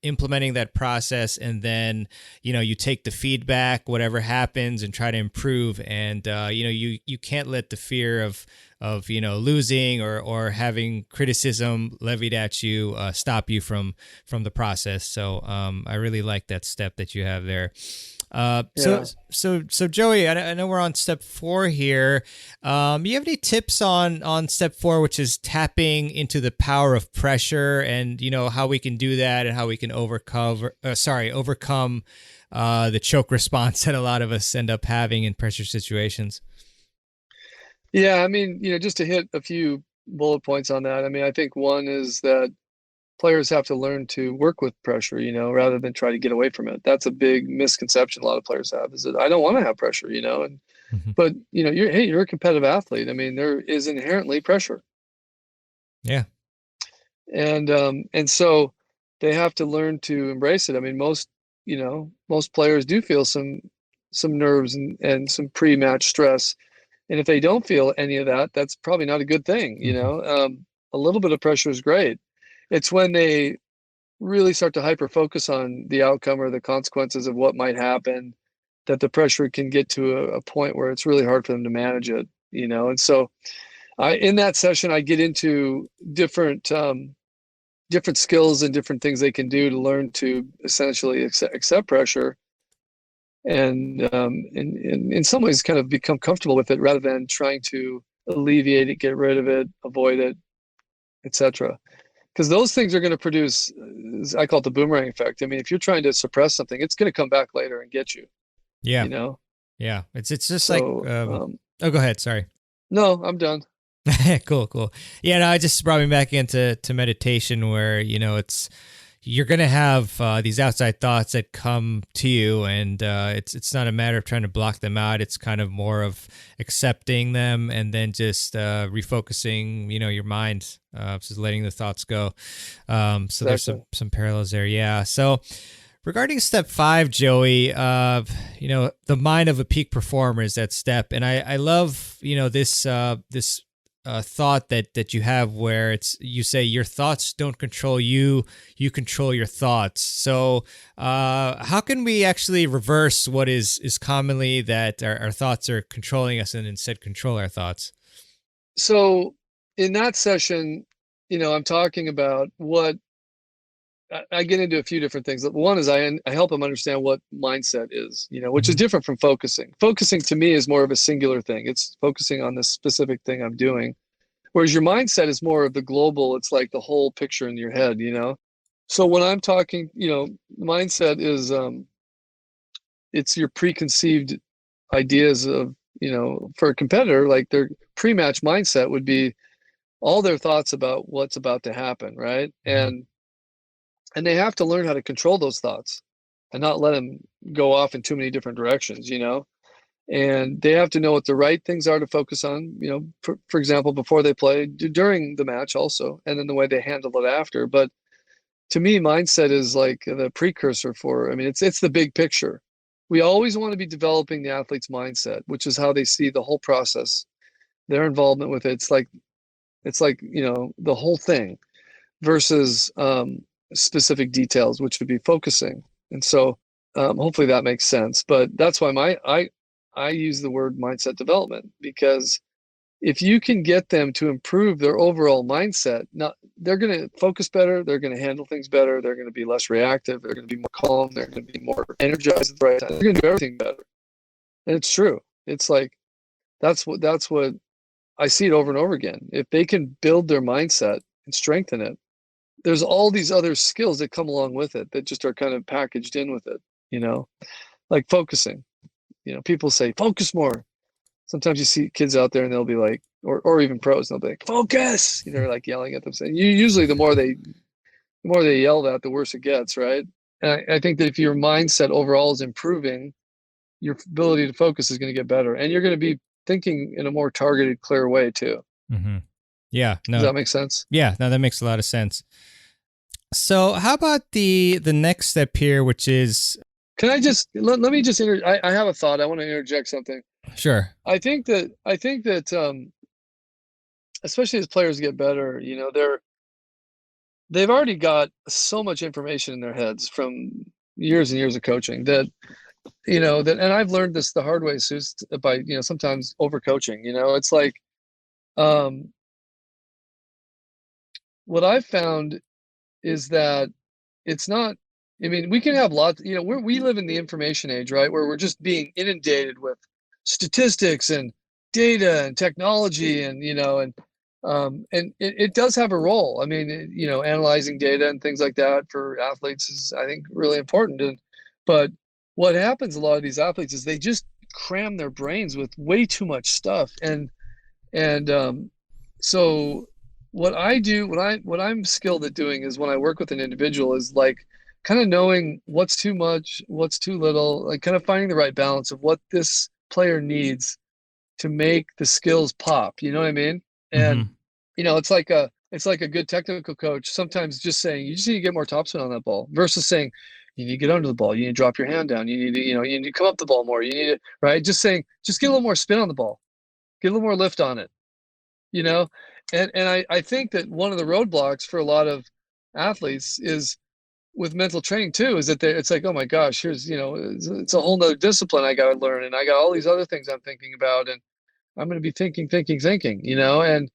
implementing that process, and then you take the feedback, whatever happens, and try to improve. And you can't let the fear of losing or having criticism levied at you stop you from the process. So I really like that step that you have there. So Joey, I know we're on step 4 here. You have any tips on step 4, which is tapping into the power of pressure, and how we can do that, and how we can overcome the choke response that a lot of us end up having in pressure situations? Yeah, I mean, just to hit a few bullet points on that. I mean, I think one is that players have to learn to work with pressure, rather than try to get away from it. That's a big misconception a lot of players have, is that I don't want to have pressure, Mm-hmm. but you're a competitive athlete. I mean, there is inherently pressure. Yeah. And so they have to learn to embrace it. I mean, most players do feel some nerves and some pre-match stress. And if they don't feel any of that, that's probably not a good thing. Mm-hmm. A little bit of pressure is great. It's when they really start to hyper focus on the outcome or the consequences of what might happen that the pressure can get to a point where it's really hard for them to manage it. And so in that session, I get into different skills and different things they can do to learn to essentially accept pressure, and in some ways kind of become comfortable with it rather than trying to alleviate it, get rid of it, avoid it, etc. Because those things are going to produce, I call it the boomerang effect. I mean, if you're trying to suppress something, it's going to come back later and get you. Yeah. Yeah. It's just So, oh, go ahead. Sorry. No, I'm done. Cool. Yeah, no, it just brought me back into meditation, where you're gonna have these outside thoughts that come to you, and it's not a matter of trying to block them out. It's kind of more of accepting them and then just refocusing, your mind, just letting the thoughts go. So Exactly. There's some parallels there. Yeah. So regarding step 5, Joey, the mind of a peak performer is that step, and I love this thought that you have, where you say your thoughts don't control you, you control your thoughts. So how can we actually reverse what is commonly that our thoughts are controlling us, and instead control our thoughts? So in that session, I'm talking about what I get into a few different things. One is I help them understand what mindset is, which is different from focusing. Focusing to me is more of a singular thing. It's focusing on this specific thing I'm doing. Whereas your mindset is more of the global. It's like the whole picture in your head, So when I'm talking, mindset is, it's your preconceived ideas of, for a competitor, like their pre-match mindset would be all their thoughts about what's about to happen, right? And they have to learn how to control those thoughts and not let them go off in too many different directions, and they have to know what the right things are to focus on, for example, before they play, during the match also, and then the way they handle it after. But to me, mindset is like the precursor for, I mean, it's the big picture. We always want to be developing the athlete's mindset, which is how they see the whole process, their involvement with it. It's like, the whole thing versus specific details, which would be focusing. And so hopefully that makes sense. But that's why I use the word mindset development, because if you can get them to improve their overall mindset, now they're going to focus better, they're going to handle things better, they're going to be less reactive, they're going to be more calm, they're going to be more energized at the right time, they're going to do everything better. And it's true. It's like that's what I see it over and over again. If they can build their mindset and strengthen it, there's all these other skills that come along with it that just are kind of packaged in with it, like focusing. People say, focus more. Sometimes you see kids out there and they'll be like, or even pros, and they'll be like, focus, like yelling at them. Saying, usually the more they yell that, the worse it gets, right? And I think that if your mindset overall is improving, your ability to focus is going to get better, and you're going to be thinking in a more targeted, clear way too. Mm-hmm. Yeah. Does No. that make sense? Yeah. No, that makes a lot of sense. So how about the next step here, which is Can I just let me just I have a thought. I want to interject something. sure. I think that especially as players get better, they've already got so much information in their heads from years and years of coaching that and I've learned this the hard way, Suze, by sometimes over coaching. It's like um, what I've found is that it's not. I mean, we can have lots. We live in the information age, right? Where we're just being inundated with statistics and data and technology, and it does have a role. I mean, analyzing data and things like that for athletes is, I think, really important. But what happens a lot of these athletes is they just cram their brains with way too much stuff, and so what I do, what I'm skilled at doing is when I work with an individual is like kind of knowing what's too much, what's too little, like kind of finding the right balance of what this player needs to make the skills pop. You know what I mean? And Mm-hmm. it's like a good technical coach sometimes just saying you just need to get more topspin on that ball versus saying you need to get under the ball, you need to drop your hand down, you need to come up the ball more, you need to, right? Just saying, just get a little more spin on the ball, get a little more lift on it, you know? And I think that one of the roadblocks for a lot of athletes is with mental training too, is that it's like, oh my gosh, here's, it's a whole nother discipline I got to learn. And I got all these other things I'm thinking about, and I'm going to be thinking, and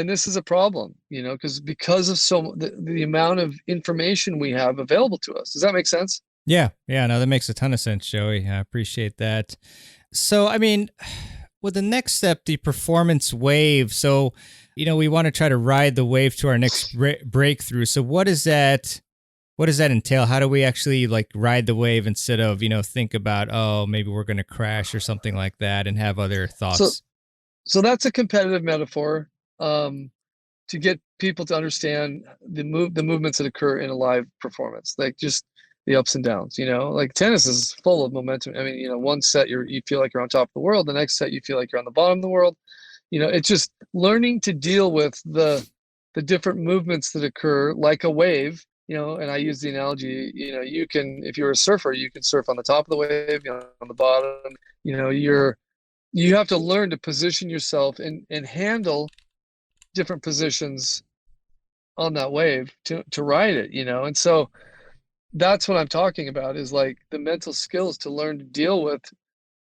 this is a problem, because of the amount of information we have available to us. Does that make sense? Yeah. Yeah. No, that makes a ton of sense, Joey. I appreciate that. So, I mean, with the next step, the performance wave. So, we want to try to ride the wave to our next breakthrough. So what does that entail? How do we actually like ride the wave instead of, think about, oh, maybe we're going to crash or something like that and have other So, thoughts? so that's a competitive metaphor, to get people to understand the movements that occur in a live performance, like just the ups and downs. Like tennis is full of momentum. I mean, one set you feel like you're on top of the world, the next set you feel like you're on the bottom of the world. It's just learning to deal with the different movements that occur like a wave. And I use the analogy, you can, if you're a surfer, you can surf on the top of the wave, on the bottom. You have to learn to position yourself and handle different positions on that wave to ride it, and so that's what I'm talking about, is like the mental skills to learn to deal with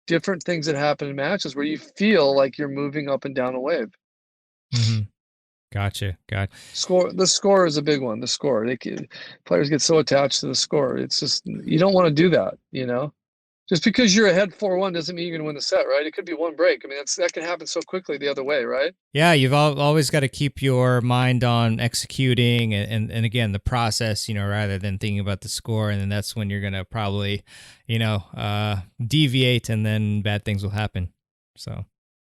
different things that happen in matches where you feel like you're moving up and down a wave. Mm-hmm. Gotcha. The score is a big one. The score, players get so attached to the score. It's just, you don't want to do that. Just because you're ahead 4-1 doesn't mean you're going to win the set, right? It could be one break. I mean, that can happen so quickly the other way, right? Yeah, you've always got to keep your mind on executing and again, the process, rather than thinking about the score. And then that's when you're going to probably, deviate and then bad things will happen. So,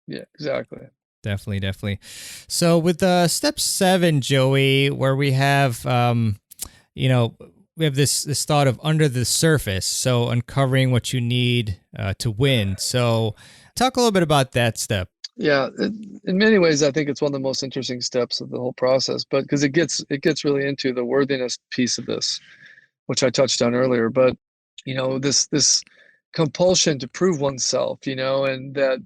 yeah, exactly. Definitely. So with step 7, Joey, where we have, we have this thought of under the surface. So uncovering what you need to win. So talk a little bit about that step. Yeah, in many ways, I think it's one of the most interesting steps of the whole process, but because it gets really into the worthiness piece of this, which I touched on earlier. But this compulsion to prove oneself, and that,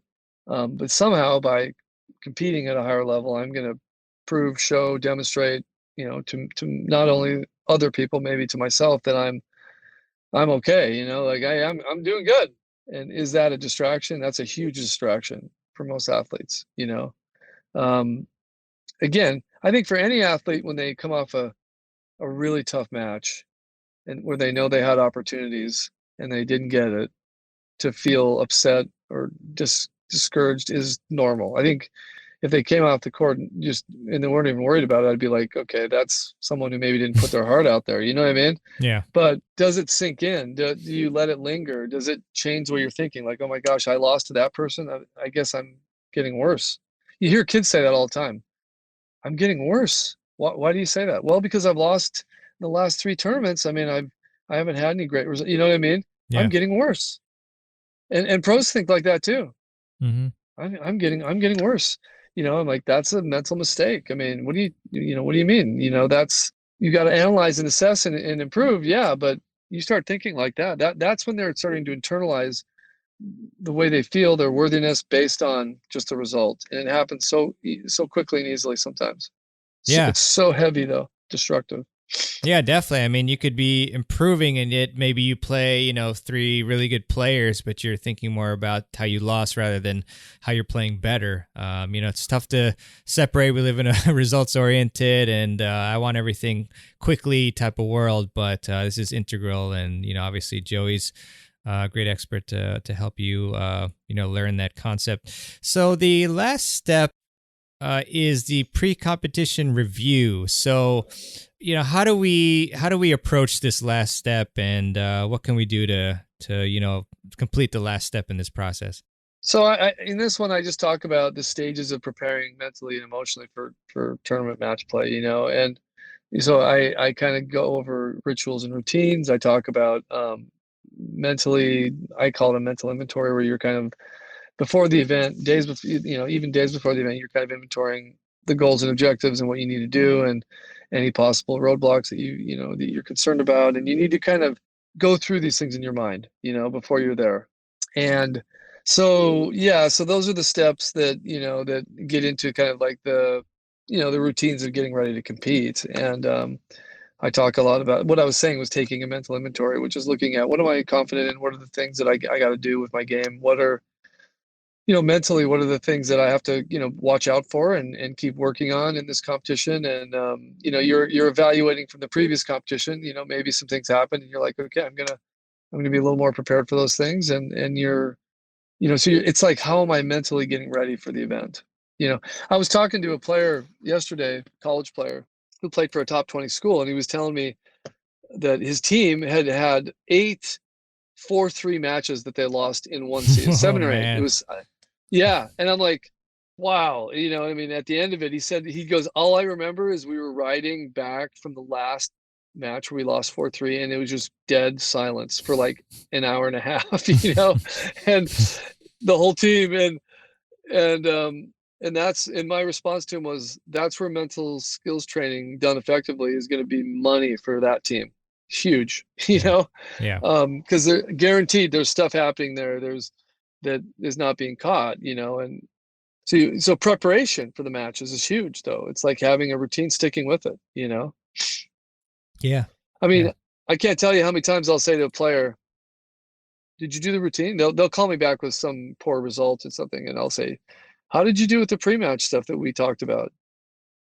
but somehow by competing at a higher level, I'm going to prove, show, demonstrate, to not only other people, maybe to myself, that I'm okay. Like I'm doing good. And is that a distraction? That's a huge distraction for most athletes. Um, Again, I think for any athlete, when they come off a really tough match and where they know they had opportunities and they didn't get it, to feel upset or discouraged is normal. I think if they came off the court and they weren't even worried about it, I'd be like, okay, that's someone who maybe didn't put their heart out there. You know what I mean? Yeah. But does it sink in? Do you let it linger? Does it change what you're thinking? Like, oh my gosh, I lost to that person. I guess I'm getting worse. You hear kids say that all the time. I'm getting worse. Why do you say that? Well, because I've lost the last 3 tournaments. I mean, I haven't had any great results. You know what I mean? Yeah. I'm getting worse. And pros think like that too. Mm-hmm. I'm getting worse. I'm like, that's a mental mistake. I mean, what do you mean? You got to analyze and assess and improve. Yeah. But you start thinking like that's when they're starting to internalize the way they feel, their worthiness based on just the result. And it happens so quickly and easily sometimes. So Yeah. it's so heavy though, destructive. Yeah, definitely. I mean, you could be improving and yet maybe you play, three really good players, but you're thinking more about how you lost rather than how you're playing better. It's tough to separate. We live in a results oriented and I want everything quickly type of world, but this is integral. And, obviously Joey's a great expert to help you, learn that concept. So the last step is the pre-competition review. So, how do we approach this last step, and what can we do to complete the last step in this process? So in this one, I just talk about the stages of preparing mentally and emotionally for tournament match play, and so I kind of go over rituals and routines. I talk about mentally, I call it a mental inventory, where you're kind of before the event, days before, even days before the event, you're kind of inventorying the goals and objectives and what you need to do and any possible roadblocks that that you're concerned about. And you need to kind of go through these things in your mind, before you're there. And so, yeah, so those are the steps that, that get into kind of like the routines of getting ready to compete. And I talk a lot about what I was saying was taking a mental inventory, which is looking at what am I confident in? What are the things that I got to do with my game? What are mentally, what are the things that I have to, watch out for and keep working on in this competition? And, you're evaluating from the previous competition, maybe some things happen and you're like, okay, I'm gonna be a little more prepared for those things. And it's like, how am I mentally getting ready for the event? I was talking to a player yesterday, college player who played for a top 20 school. And he was telling me that his team had 8 4-3 matches that they lost in one season, Oh 7 or 8. It man. was, yeah. And I'm like, wow. I mean, at the end of it, he goes, all I remember is we were riding back from the last match where we lost 4-3 and it was just dead silence for like an hour and a half, and the whole team. And my response to him was, that's where mental skills training done effectively is going to be money for that team. Huge, Yeah. Yeah. because they're guaranteed there's stuff happening there. That is not being caught, and so preparation for the matches is huge though. It's like having a routine, sticking with it. Yeah. I Yeah. mean, I can't tell you how many times I'll say to a player, did you do the routine? They'll call me back with some poor result or something, and I'll say, how did you do with the pre-match stuff that we talked about?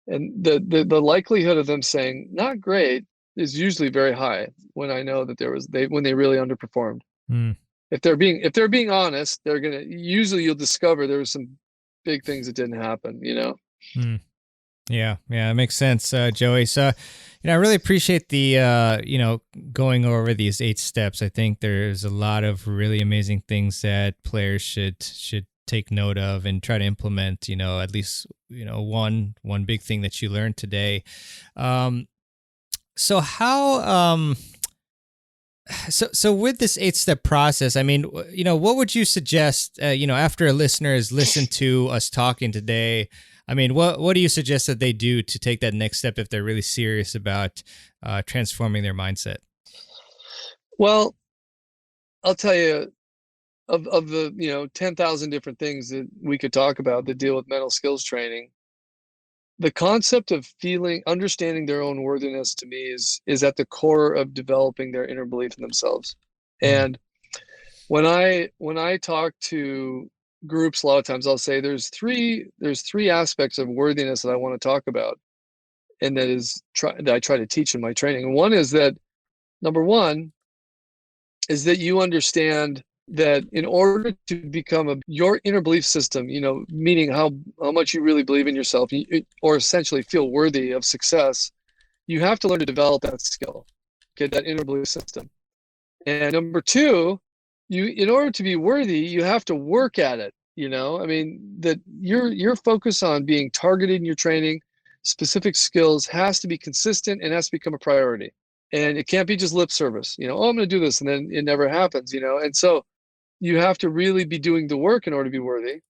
And the likelihood of them saying not great is usually very high when I know that when they really underperformed. Mm. If they're being honest, they're gonna usually you'll discover there was some big things that didn't happen. Mm. Yeah, yeah, it makes sense, Joey. So, I really appreciate the, going over these 8 steps. I think there's a lot of really amazing things that players should take note of and try to implement. At least one big thing that you learned today. So how so with this 8-step process, I mean, what would you suggest? After a listener has listened to us talking today. I mean, what do you suggest that they do to take that next step if they're really serious about transforming their mindset? Well, I'll tell you, of the 10,000 different things that we could talk about that deal with mental skills training, the concept of understanding their own worthiness to me is at the core of developing their inner belief in themselves. Mm. And when I talk to groups, a lot of times I'll say there's three aspects of worthiness that I want to talk about, and that I try to teach in my training. And one is that, number one is that you understand that in order to become your inner belief system, meaning how much you really believe in yourself, or essentially feel worthy of success, you have to learn to develop that skill, okay, that inner belief system. And number two, in order to be worthy, you have to work at it. I mean, that your focus on being targeted in your training, specific skills, has to be consistent and has to become a priority. And it can't be just lip service, oh, I'm going to do this, and then it never happens, and so you have to really be doing the work in order to be worthy.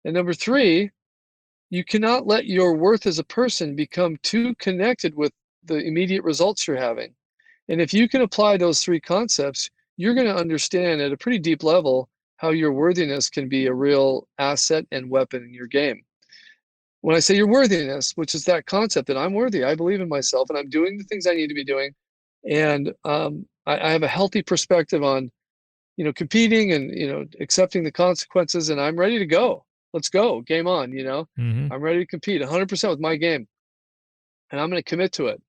And number three, you cannot let your worth as a person become too connected with the immediate results you're having. And if you can apply those three concepts, you're going to understand at a pretty deep level how your worthiness can be a real asset and weapon in your game. When I say your worthiness, which is that concept that I'm worthy, I believe in myself, and I'm doing the things I need to be doing, and I have a healthy perspective on, competing and, accepting the consequences, and I'm ready to go. Let's go, game on. Mm-hmm. I'm ready to compete 100% with my game, and I'm going to commit to it.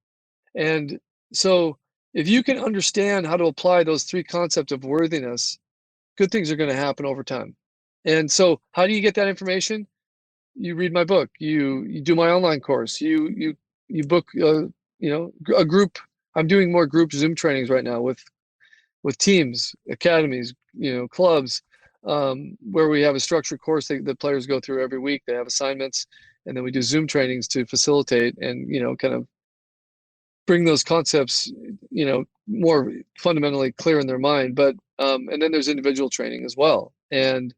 And so, if you can understand how to apply those three concepts of worthiness, good things are going to happen over time. And so, how do you get that information? You read my book. You do my online course. You book a group. I'm doing more group Zoom trainings right now with teams, academies, clubs, where we have a structured course that players go through every week. They have assignments, and then we do Zoom trainings to facilitate and kind of bring those concepts more fundamentally clear in their mind. But and then there's individual training as well. And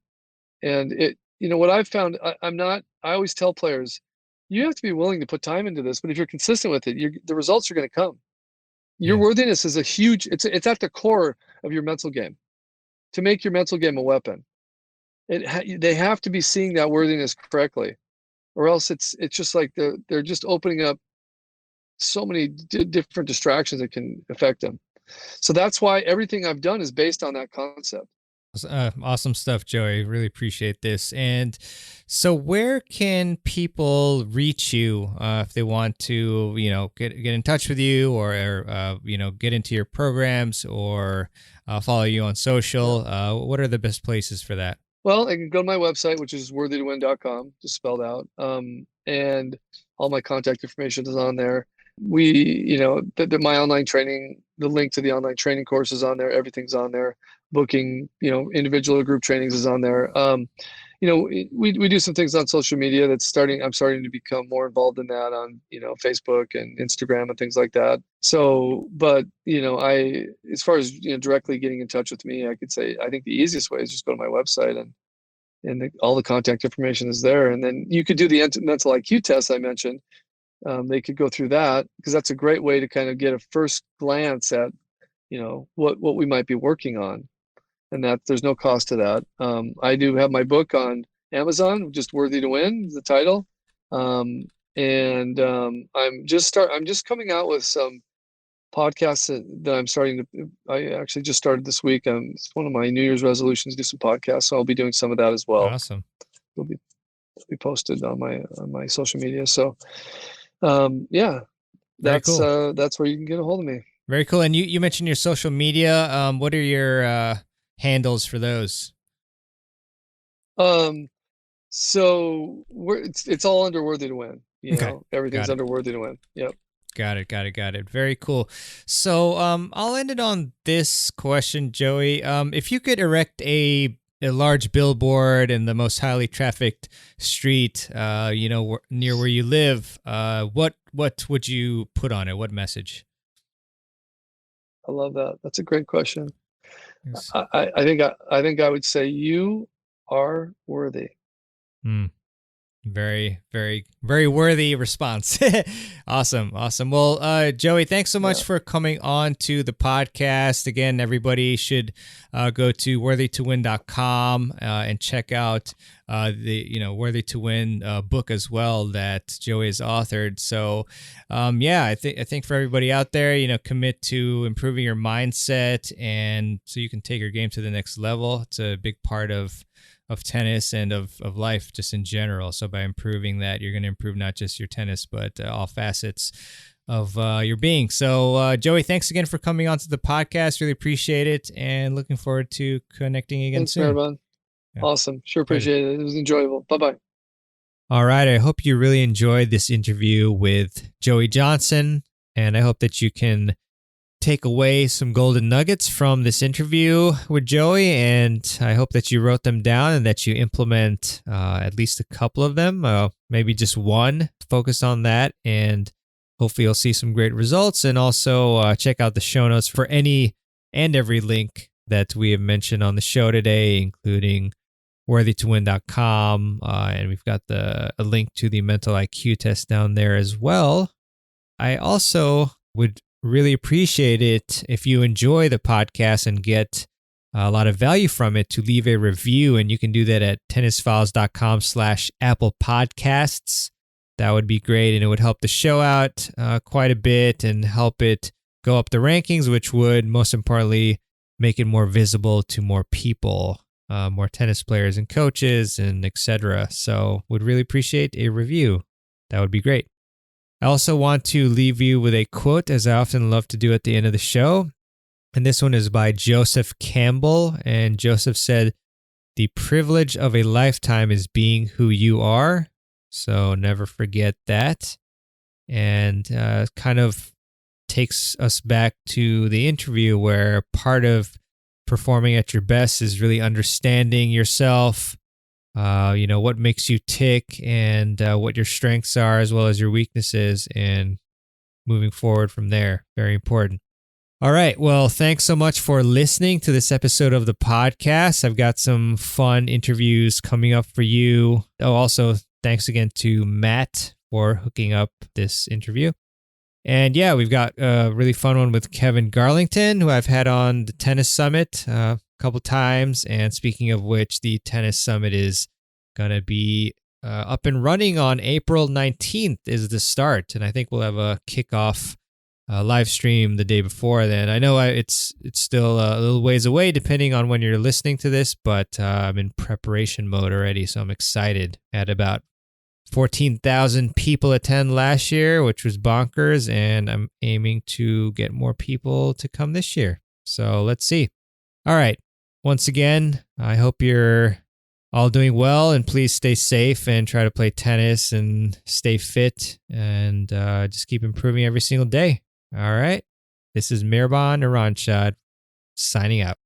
it what I've found, I always tell players, you have to be willing to put time into this, but if you're consistent with it, the results are going to come. Your worthiness is it's at the core of your mental game. To make your mental game a weapon, they have to be seeing that worthiness correctly, or else it's just like they're just opening up so many different distractions that can affect them. So that's why everything I've done is based on that concept. Awesome stuff, Joey. Really appreciate this. And so where can people reach you if they want to, get in touch with you or get into your programs or follow you on social? What are the best places for that? Well, they can go to my website, which is worthytowin.com, just spelled out. And all my contact information is on there. My online training, the link to the online training course is on there. Everything's on there. Booking, individual or group trainings is on there. We do some things on social media I'm starting to become more involved in that on, Facebook and Instagram and things like that. So, but, as far as, directly getting in touch with me, I could say, I think the easiest way is just go to my website and all the contact information is there. And then you could do the mental IQ test I mentioned. They could go through that because that's a great way to kind of get a first glance at, what we might be working on, and that there's no cost to that. I do have my book on Amazon, just Worthy to Win is the title. I'm just coming out with some podcasts that I actually just started this week. It's one of my New Year's resolutions to do some podcasts. So I'll be doing some of that as well. Awesome. It'll be posted on my social media. So, that's cool. That's where you can get a hold of me. Very cool. And you mentioned your social media. What are your handles for those? So it's all under Worthy to Win. Everything's under Worthy to Win. Yep. Got it. Very cool. So I'll end it on this question, Joey. If you could erect a large billboard in the most highly trafficked street, near where you live, what would you put on it? What message? I love that. That's a great question. Yes. I think I would say you are worthy. Very, very, very worthy response. Awesome. Well, Joey, thanks so much for coming on to the podcast. Again, everybody should go to worthytowin.com and check out the Worthy to Win book as well that Joey has authored. So, I think for everybody out there, commit to improving your mindset, and so you can take your game to the next level. It's a big part of tennis and of life just in general. So by improving that, you're going to improve not just your tennis, but all facets of your being. So Joey, thanks again for coming on to the podcast. Really appreciate it, and looking forward to connecting again soon. Thanks, Marvin. Yeah. Awesome. Sure appreciate it. It was enjoyable. Bye-bye. All right. I hope you really enjoyed this interview with Joey Johnson, and I hope that you can take away some golden nuggets from this interview with Joey, and I hope that you wrote them down and that you implement at least a couple of them, maybe just one. Focus on that, and hopefully you'll see some great results. And also check out the show notes for any and every link that we have mentioned on the show today, including worthytowin.com. And we've got a link to the mental IQ test down there as well. I also would really appreciate it if you enjoy the podcast and get a lot of value from it to leave a review. And you can do that at tennisfiles.com/Apple Podcasts. That would be great. And it would help the show out quite a bit and help it go up the rankings, which would most importantly make it more visible to more people, more tennis players and coaches and etc. So would really appreciate a review. That would be great. I also want to leave you with a quote, as I often love to do at the end of the show. And this one is by Joseph Campbell. And Joseph said, "The privilege of a lifetime is being who you are." So never forget that. And kind of takes us back to the interview where part of performing at your best is really understanding yourself, what makes you tick and what your strengths are as well as your weaknesses, and moving forward from there. Very important. All right. Well, thanks so much for listening to this episode of the podcast. I've got some fun interviews coming up for you. Oh, also, thanks again to Matt for hooking up this interview. And yeah, we've got a really fun one with Kevin Garlington, who I've had on the Tennis Summit couple times. And speaking of which, the Tennis Summit is going to be up and running on April 19th is the start. And I think we'll have a kickoff live stream the day before then. I know it's still a little ways away depending on when you're listening to this, but I'm in preparation mode already. So I'm excited. At about 14,000 people attend last year, which was bonkers. And I'm aiming to get more people to come this year. So let's see. All right. Once again, I hope you're all doing well, and please stay safe and try to play tennis and stay fit and just keep improving every single day. All right. This is Mirban Iranshad signing out.